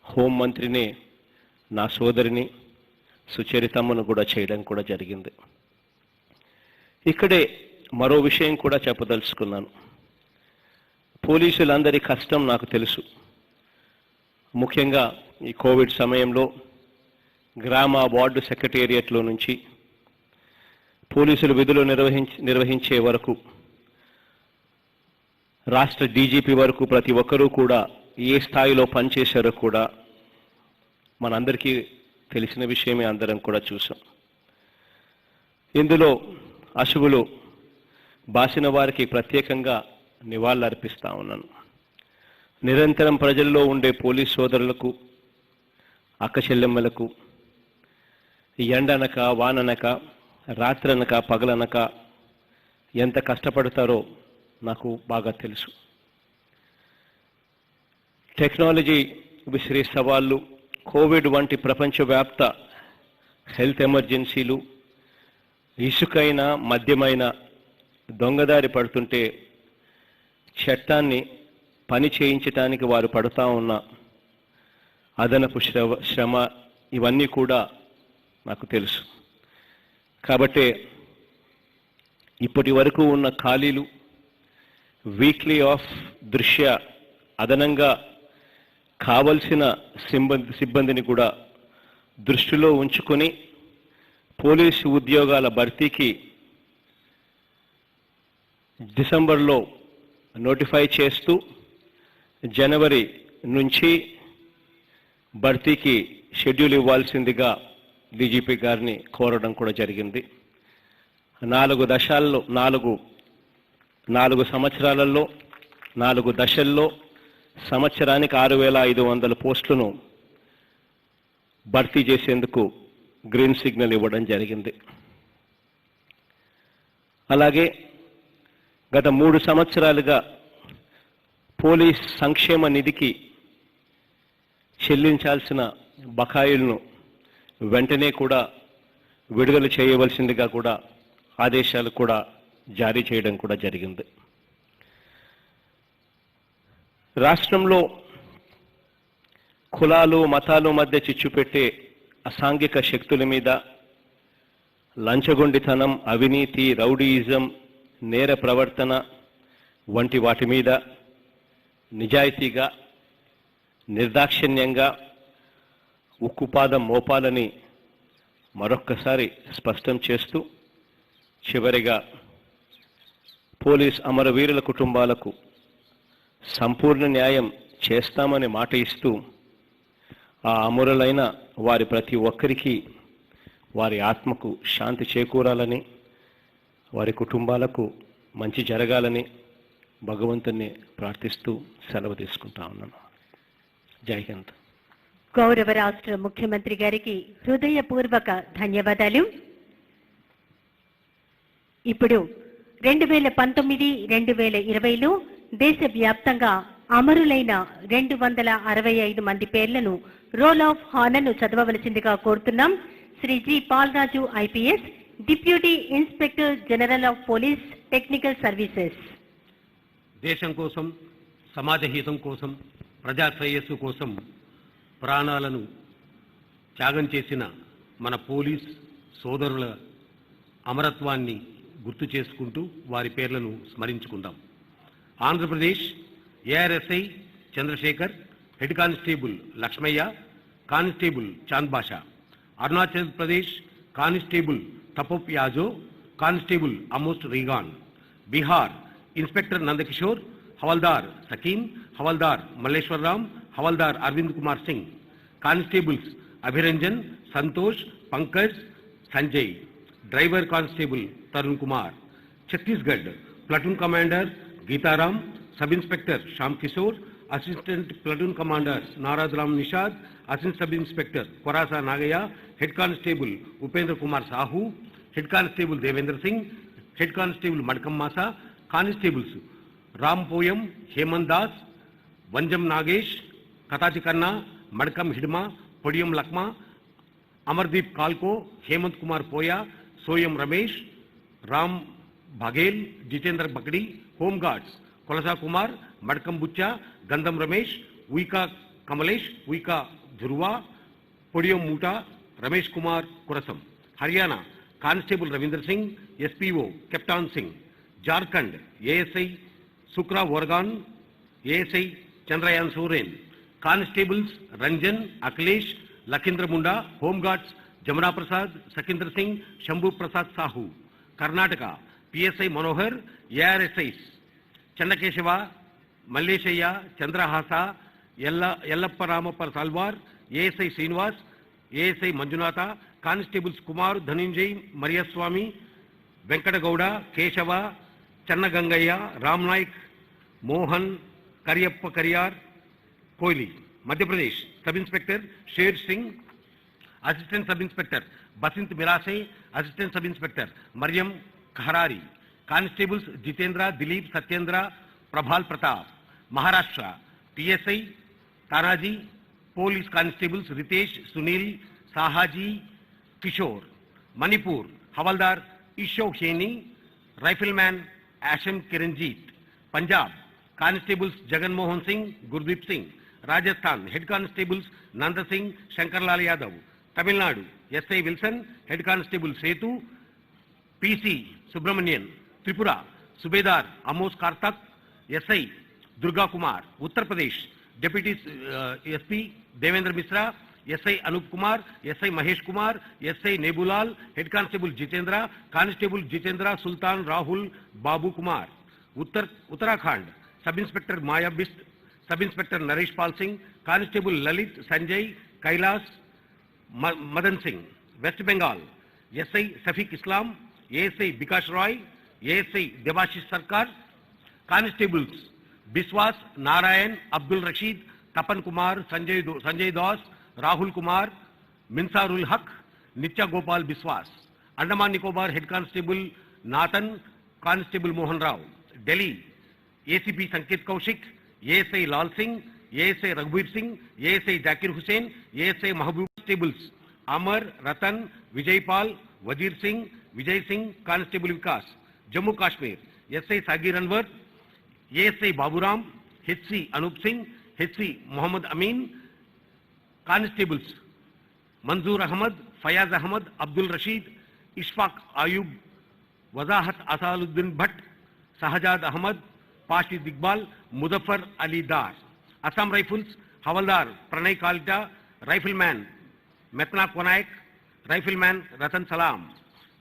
హోంమంత్రిని నా సోదరిని సుచరితమ్మను కూడా చేయడం కూడా జరిగింది. ఇక్కడే మరో విషయం కూడా చెప్పదలుచుకున్నాను. పోలీసులందరి కష్టం నాకు తెలుసు. ముఖ్యంగా ఈ కోవిడ్ సమయంలో గ్రామ వార్డు సెక్రటేరియట్లో నుంచి పోలీసులు విధులు నిర్వహించే వరకు, రాష్ట్ర డీజీపీ వరకు ప్రతి ఒక్కరూ కూడా ఏ స్థాయిలో పనిచేశారో కూడా మనందరికీ తెలిసిన విషయమే, అందరం కూడా చూసాం. ఇందులో అశువులు బాసిన వారికి ప్రత్యేకంగా నివాళులర్పిస్తా ఉన్నాను. నిరంతరం ప్రజల్లో ఉండే పోలీస్ సోదరులకు, అక్క చెల్లెమ్మలకు ఎండనక, వాననక, రాత్రనక, పగలనక ఎంత కష్టపడతారో నాకు బాగా తెలుసు. టెక్నాలజీ విసిరే సవాళ్లు, కోవిడ్ వంటి ప్రపంచవ్యాప్త హెల్త్ ఎమర్జెన్సీలు, ఇసుకైన మద్యమైన దొంగదారి పడుతుంటే చట్టాన్ని పని చేయించటానికి వారు పడుతూ ఉన్న అదనపు శ్రమ ఇవన్నీ కూడా నాకు తెలుసు. కాబట్టి ఇప్పటి వరకు ఉన్న ఖాళీలు, వీక్లీ ఆఫ్ దృష్ట్యా అదనంగా కావలసిన సిబ్బందిని కూడా దృష్టిలో ఉంచుకొని పోలీసు ఉద్యోగాల భర్తీకి డిసెంబర్లో నోటిఫై చేస్తూ జనవరి నుంచి భర్తీకి షెడ్యూల్ ఇవ్వాల్సిందిగా డీజీపీ గారిని కోరడం కూడా జరిగింది. 4 సంవత్సరాలలో 4 దశల్లో సంవత్సరానికి 6,500 పోస్టులను భర్తీ చేసేందుకు గ్రీన్ సిగ్నల్ ఇవ్వడం జరిగింది. అలాగే గత 3 సంవత్సరాలుగా పోలీస్ సంక్షేమ నిధికి చెల్లించాల్సిన బకాయిలను వెంటనే కూడా విడుదల చేయవలసిందిగా కూడా ఆదేశాలు కూడా జారీ చేయడం కూడా జరిగింది. రాష్ట్రంలో కులాలు మతాలు మధ్య చిచ్చు పెట్టే అసాంఘిక శక్తుల మీద, లంచగొండితనం, అవినీతి, రౌడీయిజం, నేర ప్రవర్తన వంటి వాటి మీద నిజాయితీగా, నిర్దాక్షిణ్యంగా ఉక్కుపాదం మోపాలని మరొక్కసారి స్పష్టం చేస్తూ, చివరిగా పోలీస్ అమరవీరుల కుటుంబాలకు సంపూర్ణ న్యాయం చేస్తామని మాట ఇస్తూ, ఆ అమరులైన వారి ప్రతి ఒక్కరికి వారి ఆత్మకు శాంతి చేకూరాలని, వారి కుటుంబాలకు మంచి జరగాలని భగవంతుని ప్రార్థిస్తూ సెలవు తీసుకుంటా ఉన్నాను. జై హింద్. గౌరవ రాష్ట్ర ముఖ్యమంత్రి గారికి హృదయపూర్వక ధన్యవాదాలు. ఇప్పుడు 2019-2020లో దేశవ్యాప్తంగా అమరులైన 265 మంది పేర్లను రోల్ ఆఫ్ హానర్ను చదవవలసిందిగా కోరుతున్నాం. Shri G Palraju IPS, deputy inspector general of police technical services. దేశం కోసం, సమాజ హితం కోసం, ప్రజా శ్రేయస్సు కోసం ప్రాణాలను త్యాగం చేసిన మన పోలీస్ సోదరుల అమరత్వాన్ని గుర్తు చేసుకుంటూ వారి పేర్లను స్మరించుకుందాం. Andhra Pradesh ARSI Chandrasekhar, head constable Lakshmaiah, constable Chand Basha. Arunachal Pradesh constable Tapop Yajo, constable Amost Regan. Bihar inspector Nandkishore, havildar Sakim, havildar Malleswararam, havildar Arvind Kumar Singh. Constables Abhiranjan, Santosh, Pankaj, Sanjay. Driver constable Tarun Kumar. Chhattisgarh platoon commander Geetaram, sub inspector Shyam Kishore, assistant platoon commander Naraj Ram Nishad, assistant sub inspector Korasa Nagaiah, head constable Upendra Kumar Sahu, head constable Devendra Singh, head constable Madkam Masa. Constables Ram Poyam, Hemant Das, Vanjam Nagesh, Katachi Kanna, Madkam Hidma, podium Lakhma, Amardeep కాల్కో, Hemant Kumar పోయా, Soyam Ramesh, Ram Baghel, Jitendra బకడి. హోంగార్డ్స్ కొలసా Kumar, Madkam Buccha, Gandham Ramesh, Uika Kamlesh, Uika Dhurva, Podiyam Muta, Ramesh Kumar Kurasam. Haryana constable Ravindra Singh, SPO Kaptan Singh. Jharkhand ASI Sukra Oraon, ASI Chandrayan Soren. Constables Ranjan, Akhilesh, Lakhindra Munda. Home guards Jamuna Prasad, Sakhindra Singh, Shambhu Prasad Sahu. Karnataka PSI Manohar, ARSIs Chennakesava, Malleshaiah, Chandrahasa, Yellappa Ramappa Salwar, ASI Srinivas, ASI Manjunatha. Constables Kumar, Dhananjay, Mariaswamy, Venkatagowda, Keshava, Chennagangaiah, Ram Naik, Mohan, Kariappa Kariyar, Kohli. Madhya Pradesh sub inspector Sher Singh, assistant sub inspector Basint Mirase, assistant sub inspector Mariam Kharari. Constables Jitendra, Dilip, Satyendra, Prabhal Pratap. Maharashtra PSI Tanaji, Police Constables Ritesh, Sunil, Sahaji, Kishore. Manipur, Havaldar Ishok Heni, Rifleman Asham Kiranjeet. Punjab, Constables Jagan Mohan Singh, Gurdeep Singh. Rajasthan, Head Constables Nanda Singh, Shankarlal Yadav. Tamil Nadu, S.I. Wilson, Head Constable Setu, P.C. Subramanian. Tripura, Subedar Amos Kartak, S.I. Durga Kumar. Uttar Pradesh, Deputy SP Devendra Misra, S.I. Anup Kumar, S.I. Mahesh Kumar, S.I. Nebulal, Head Constable Jitendra, Constable Jitendra Sultan Rahul Babu Kumar. Uttarakhand, Sub Inspector Maya Bist, Sub Inspector Naresh Pal Singh, Constable Lalit Sanjay Kailas Madan Singh. West Bengal, S.I. Safiq Islam, A.S.I. Bikash Roy, A.S.I. Debashish Sarkar. Constables Biswas Narayan Abdul Rashid, Tapan Kumar, Sanjay Das, Rahul Kumar, Minsarul Haq, Nitya Gopal Biswas. Andaman Nicobar Head Constable Nathan, Constable Mohan Rao. Delhi, ACP Sanket Kaushik, ASI Lal Singh, ASI Raghubir Singh, ASI Zakir Hussain, ASI Mahabub. Constables Amar, Ratan, Vijay Pal, Wazir Singh, Vijay Singh, Constable Vikas. Jammu Kashmir, SI Sagir Anwar, ASI Baburam, HC Anup Singh, HC Muhammad Amin. Constables Manzoor Ahmad, Fayaz Ahmad, Abdul Rashid, Ishfaq Ayub, Wazahat Asaluddin Bhatt, Sahajad Ahmad, Pashid Iqbal, Muzaffar Ali Dar. Assam Rifles, Havaldar Pranay Kalta, Rifleman Metna Konaik, Rifleman Ratan Salam.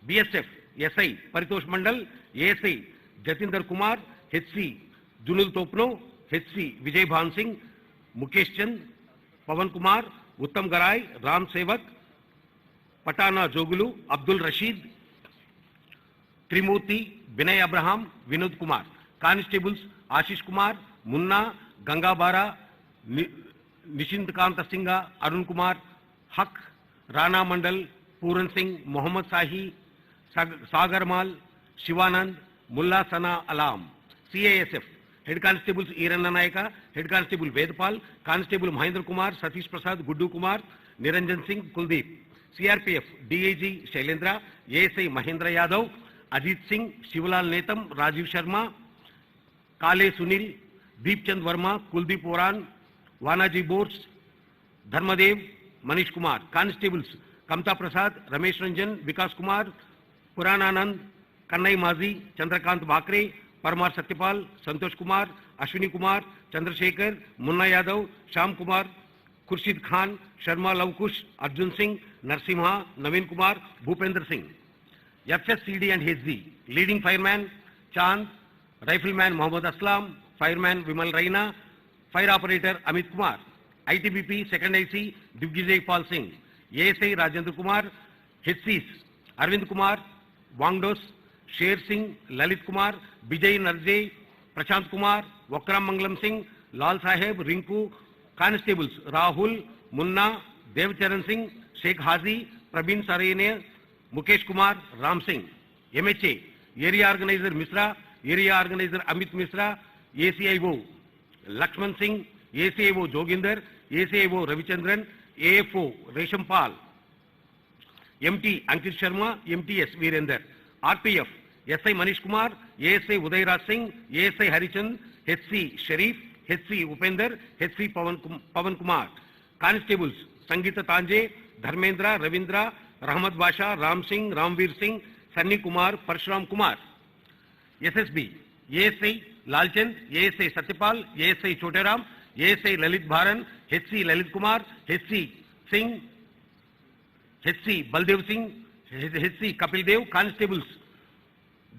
BSF, SI Paritosh Mandal, ASI Jatinder Kumar, HC Junul Topno, HC Vijay Bhan Singh, Mukesh Chand, Pavan Kumar, Uttam Garai, Ram Sevak, Patana Jogulu, Abdul Rashid, Trimurti, Binay Abraham, Vinod Kumar. Constables Ashish Kumar, Munna, Ganga Bara, Nishindkanta Singha, Arun Kumar, Haq, Rana Mandal, Puran Singh, Mohammad Sahi, Sagar Mal, Shivanand, Mullah Sana Alam. CASF, Head Constables Irana Naika, Head Constable Vedpal, Constable Mahendra Kumar, Satish Prasad, Guddu Kumar, Niranjan Singh, Kuldeep. CRPF, DAG Shailendra, ASI Mahendra Yadav, Ajit Singh, Shivalal Netam, Rajiv Sharma, Kale Sunil, Deepchand Verma, Kuldeep Oran, Vanaji Bors, Dharmadev, Manish Kumar. Constables Kamta Prasad, Ramesh Ranjan, Vikas Kumar, Purananand, Kannai Mazi, Chandrakant Bakre, Parmar Satyapal, Santosh Kumar, Ashwini Kumar, Chandrasekhar, Munna Yadav, Sham Kumar, Khurshid Khan, Sharma Lavkush, Arjun Singh, Narsimha, Naveen Kumar, Bhupender Singh. FSCD and HZ, Leading Fireman Chand, Rifleman Mohammad Aslam, Fireman Vimal Raina, Fire Operator Amit Kumar. ITBP Second IC Divgijay Pal Singh, ASI Rajendra Kumar, HCs Arvind Kumar, Wangdos, Sher Singh, Lalit Kumar, Vijay Narjay, Prashant Kumar, Wakram Mangalam Singh, Lal Saheb, Rinku. Constables Rahul, Munna, Devcharan Singh, Sheikh Hazi, Praveen Sarene, Mukesh Kumar, Ram Singh. MHA, Area Organizer Misra, Area Organizer Amit Misra, ACIO Lakshman Singh, ACIO Joginder, ACIO Ravichandran, AFO Reshampal. MT Ankit Sharma, MTS Virender. RPF, SI Manish Kumar, ASI Udayraj Singh, ASI Harichand, HC Sharif, HC Upender, HC Pavan Kumar. Constables Sangeeta Tanje, Dharmendra, Ravindra, Rahmat Basha, Ram Singh, Ramveer Singh, Sunny Kumar, Parshuram Kumar. SSB, ASI Lalchand, ASI Satyapal, ASI Choteram, ASI Lalit Bharan, HC Lalit Kumar, HC Singh, HC Baldev Singh, HC Kapil Dev. Constables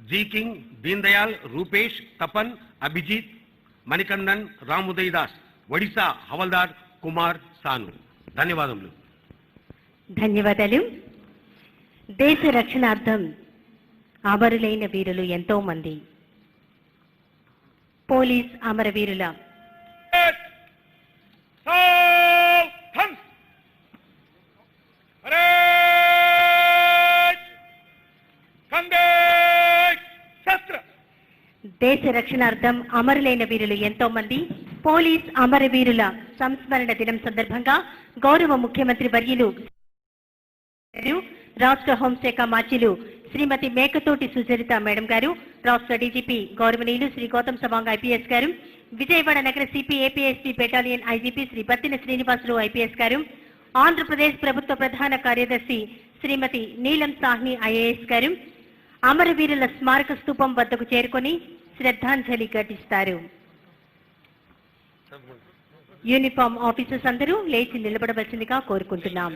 G King, Deen Dayal, Rupesh, Tapan, Abhijit, Manikandan, Ram Uday Das. Odisha Havaldar Kumar Sanu. ధన్యవాదములు. ధన్యవాదాలు. దేశ రక్షణార్థం అమరులైన వీరులు ఎంతో మంది. Police అమరవీరుల దేశ రక్షణార్థం అమరులైన వీరులు ఎంతో మంది. పోలీస్ అమరవీరుల సంస్మరణ దినం సందర్భంగా గౌరవ ముఖ్యమంత్రి వర్యులు రాష్ట్ర హోంశాఖ మాజీలు శ్రీమతి మేకతోటి సుచరిత మేడం గారు, రాష్ట్ర డీజీపీ గౌరవనీయులు శ్రీ గౌతమ్ సవాంగ్ ఐపీఎస్ గారు, విజయవాడ నగర CP APSP battalion IGP Shri Battina Srinivasulu IPS garu, Andhra Pradesh ప్రభుత్వ ప్రధాన కార్యదర్శి శ్రీమతి నీలం సాహ్ని ఐఏఎస్ గారు అమరవీరుల స్మారక స్తూపం వద్దకు చేరుకొని శ్రద్ధాంజలి ఘటిస్తారు. యూనిఫామ్ ఆఫీసర్స్ అందరూ లేచి నిలబడవలసిందిగా కోరుకుంటున్నాం.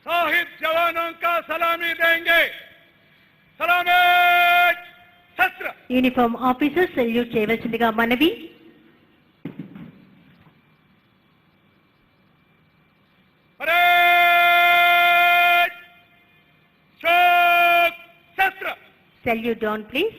साहिब जवानों का सलामी देंगे. सलामी शस्त्र. యూనిఫామ్ ఆఫీసర్ సెల్యూట్ చేయవలసిందిగా మనవి. शस्त्र. Salute down please.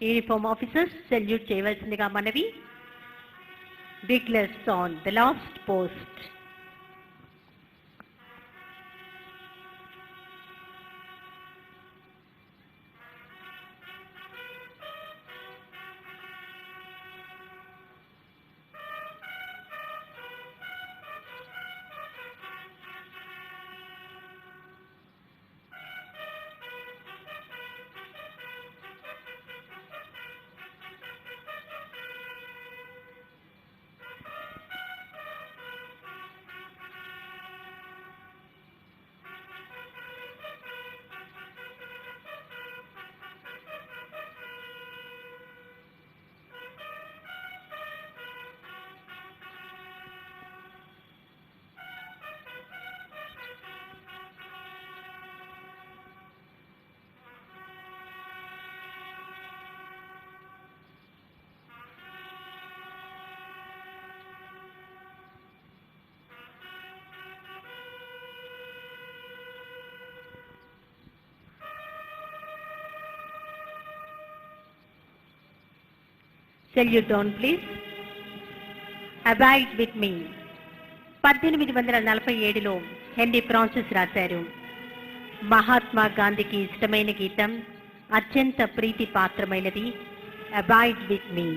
Uniform officers salute చేయవలసిందిగా మనవి. Declares on the last post. Salute down, please. Abide with me. 1847లో హెన్రీ ఫ్రాన్సిస్ రాశారు, మహాత్మా గాంధీకి ఇష్టమైన గీతం అత్యంత ప్రీతి పాత్రమైనది అబాయిడ్ విత్ మీ.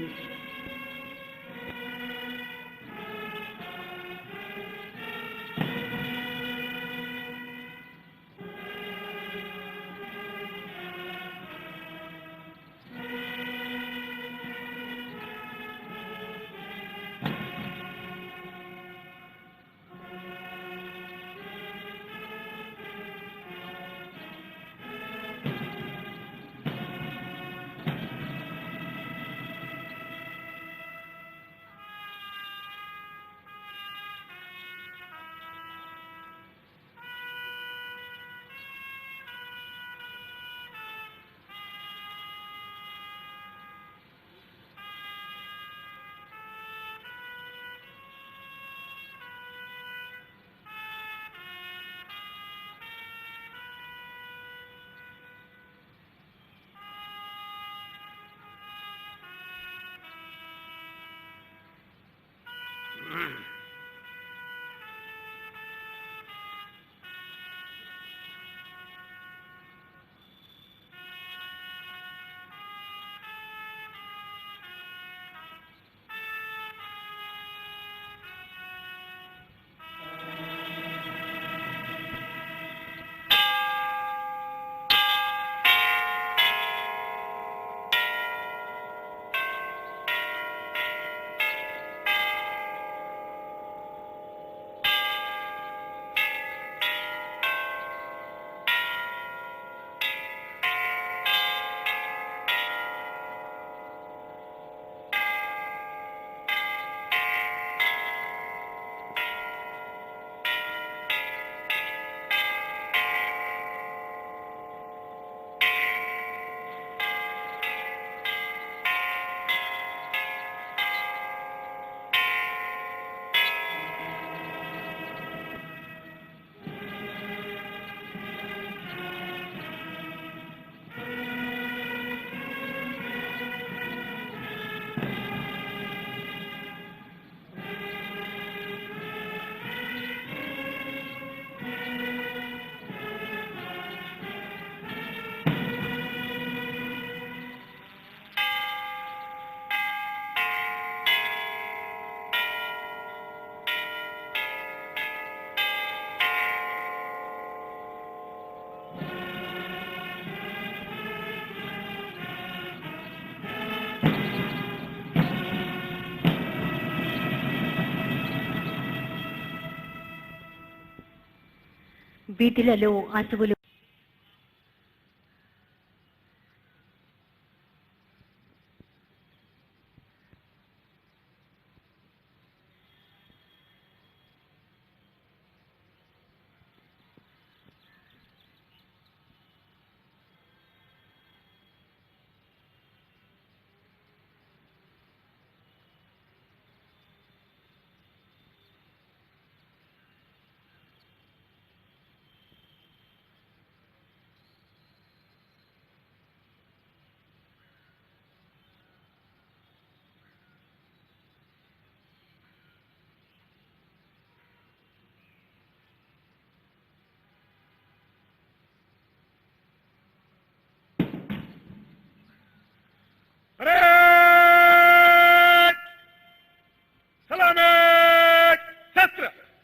వీధులలో అసువులు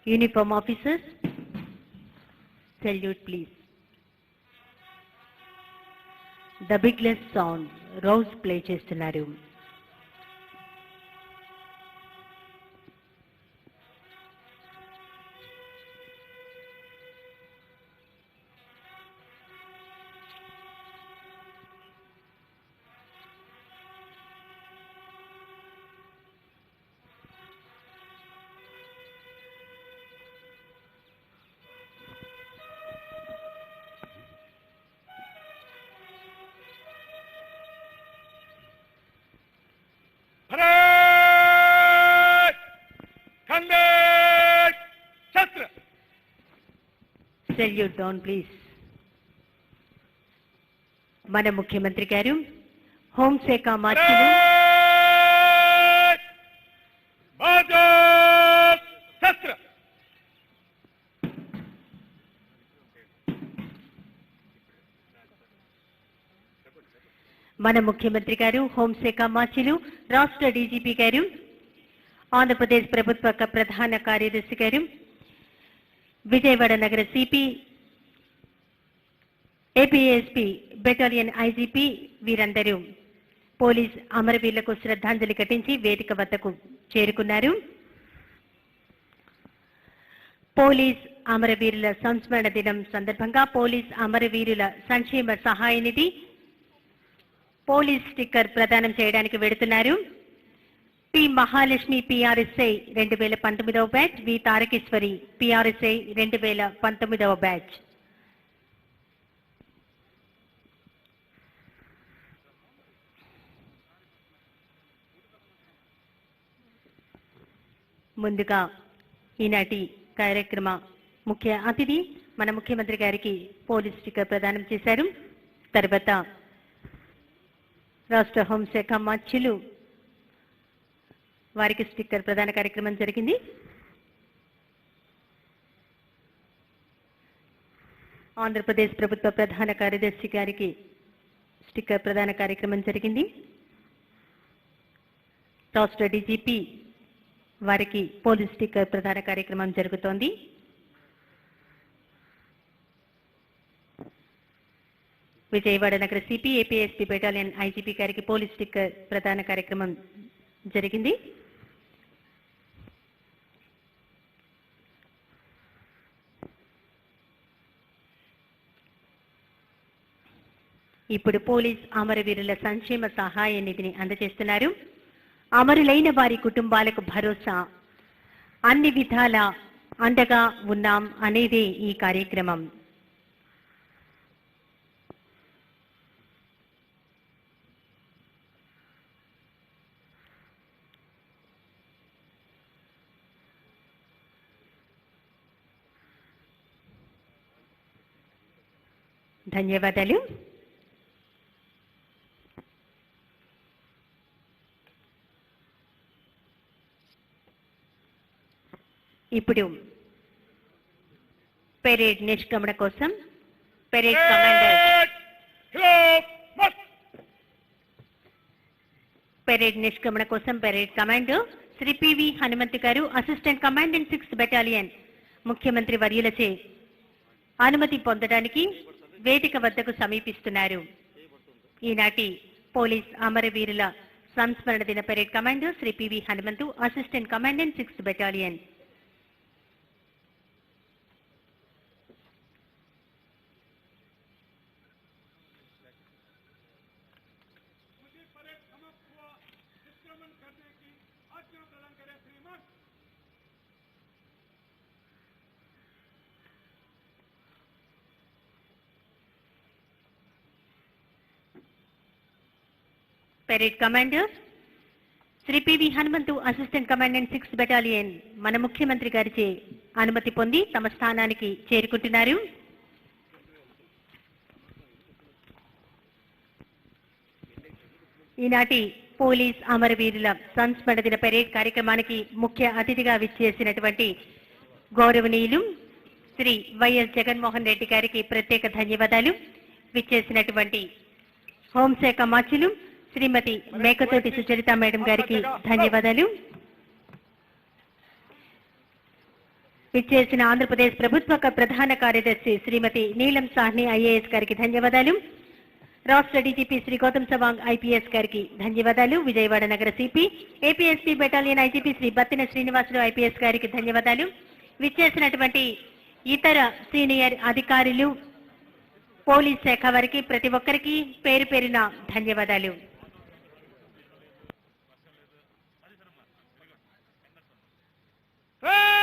Uniform officers, salute please. The bigless sound, rouse play చేస్తున్నారు. Salute down please. మన ముఖ్యమంత్రి గారు హోంశాఖ మంత్రులు మన ముఖ్యమంత్రి గారు, హోంశాఖ మాచిలు, రాష్ట్ర డీజీపీ గారు, ఆంధ్రప్రదేశ్ ప్రభుత్వ ప్రధాన కార్యదర్శి గారు, విజయవాడ నగర సిపి, ఏపీఎస్పీ బెటాలియన్ ఐజీపీ వీరందరూ పోలీస్ అమరవీరులకు శ్రద్ధాంజలి ఘటించి వేదిక వద్దకు చేరుకున్నారు. పోలీస్ అమరవీరుల సంస్మరణ దినం సందర్భంగా పోలీస్ అమరవీరుల సంక్షేమ సహాయ నిధి పోలీస్ స్టిక్కర్ ప్రదానం చేయడానికి వెడుతున్నారు. పి మహాలక్ష్మి పిఆర్ఎస్ఐ 2019వ బ్యాచ్, వి తారకేశ్వరి పిఆర్ఎస్ఐ 2019వ బ్యాచ్. ముందుగా ఈనాటి కార్యక్రమ ముఖ్య అతిథి మన ముఖ్యమంత్రి గారికి పోలీస్ స్టిక్కర్ ప్రదానం చేశారు. తర్వాత రాష్ట్ర హోంశాఖ మాచ్యులు వారికి స్టిక్కర్ ప్రదాన కార్యక్రమం జరిగింది. ఆంధ్రప్రదేశ్ ప్రభుత్వ ప్రధాన కార్యదర్శి గారికి స్టిక్కర్ ప్రదాన కార్యక్రమం జరిగింది. రాష్ట్ర డీజీపీ వారికి పోలీస్ స్టిక్కర్ ప్రదాన కార్యక్రమం జరుగుతోంది. విజయవాడ నగర సిపి, ఏపీఎస్పీ బెటాలియన్ ఐజీపీ గారికి పోలీస్ స్టిక్కర్ ప్రదాన కార్యక్రమం జరిగింది. ఇప్పుడు పోలీస్ అమరవీరుల సంక్షేమ సహాయ నిధిని అందజేస్తున్నారు. అమరులైన వారి కుటుంబాలకు భరోసా, అన్ని విధాల అండగా ఉన్నాం అనేదే ఈ కార్యక్రమం. ధన్యవాదాలు. ఇప్పుడు పెరేడ్ నిష్క్రమణ కోసం parade commander Shri PV Hanumanth garu, assistant commandant 6th battalion ముఖ్యమంత్రి వర్యులచే అనుమతి పొందడానికి వేదిక వద్దకు సమీపిస్తున్నారు. ఈనాటి పోలీస్ అమరవీరుల సంస్మరణ దిన parade commander Shri PV Hanumanthu, assistant commandant 6th battalion. Parade commander Shri PV Hanumanthu, assistant commandant 6th battalion మన ముఖ్యమంత్రి గారిచే అనుమతి పొంది తమ స్థానానికి చేరుకుంటున్నారు. ఈనాటి పోలీస్ అమరవీరుల సంస్మరణ దిన పెరేడ్ కార్యక్రమానికి ముఖ్య అతిథిగా విచ్చేసినటువంటి గౌరవనీయులు శ్రీ వైఎస్ జగన్మోహన్ రెడ్డి గారికి ప్రత్యేక ధన్యవాదాలు. విచ్చేసినటువంటి హోంశాఖ మాచులు శ్రీమతి మేకతోటి సుచరిత మేడం గారికి ధన్యవాదాలు. విచ్చేసిన ఆంధ్రప్రదేశ్ ప్రభుత్వ ప్రధాన కార్యదర్శి శ్రీమతి నీలం సాహ్ని ఐఏఎస్ గారికి ధన్యవాదాలు. రాష్ట్ర డీజీపీ శ్రీ గౌతమ్ సవాంగ్ ఐపీఎస్ గారికి ధన్యవాదాలు. విజయవాడ నగర CP, APSP battalion IGP Shri Battina Srinivasulu IPS గారికి ధన్యవాదాలు. విచ్చేసినటువంటి ఇతర సీనియర్ అధికారులు, పోలీస్ శాఖ వారికి ప్రతి ఒక్కరికి పేరు పేరున ధన్యవాదాలు. Hey!